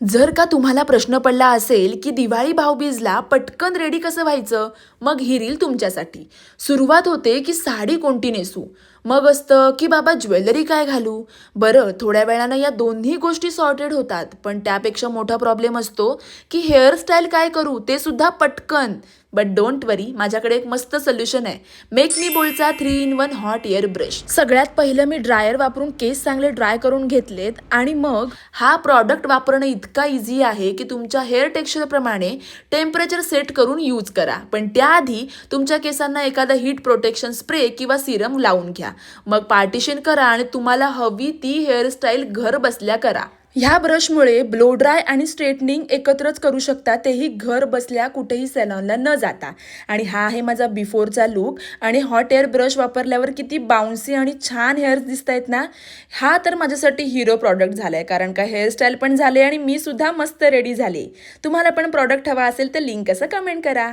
जर का तुम्हाला प्रश्न पडला असेल की दिवाळी भाऊबीजला पटकन रेडी कसं व्हायचं, मग ही रील तुमच्यासाठी. सुरुवात होते की साडी कोणती नेसू, मग असतं की बाबा ज्वेलरी काय घालू. बरं, थोड्या वेळानं या दोन्ही गोष्टी सॉर्टेड होतात, पण त्यापेक्षा मोठा प्रॉब्लेम असतो की हेअरस्टाईल काय करू ते सुद्धा पटकन. बट डोंट वरी, माझ्याकडे एक मस्त सोल्युशन आहे. मेक मी बोलचा 3 in 1 हॉट एअर ब्रश. सगळ्यात पहिलं मी ड्रायर वापरून केस चांगले ड्राय करून घेतलेत आणि मग हा प्रॉडक्ट वापरणं इतका इझी आहे की तुमच्या हेअर टेक्स्चरप्रमाणे टेम्परेचर सेट करून यूज करा. पण त्याआधी तुमच्या केसांना एखादा हीट प्रोटेक्शन स्प्रे किंवा सिरम लावून घ्या. मग पार्टिशन करा आणि तुम्हाला हवी ती हेअरस्टाईल घर बसल्या करा. ह्या ब्रशमुळे ब्लो ड्राय आणि स्ट्रेटनिंग एकत्रच करू शकता, तेही घर बसल्या कुठेही सॅलॉनला न जाता. आणि हा आहे माझा बिफोरचा लुक. आणि हॉट एअर ब्रश वापरल्यावर किती बाउन्सी आणि छान हेअर्स दिसत आहेत ना. हा तर माझ्यासाठी हिरो प्रॉडक्ट झालाय, कारण का हेअरस्टाईल पण झाले आणि मी सुद्धा मस्त रेडी झाले. तुम्हाला पण प्रॉडक्ट हवा असेल तर लिंक असं कमेंट करा.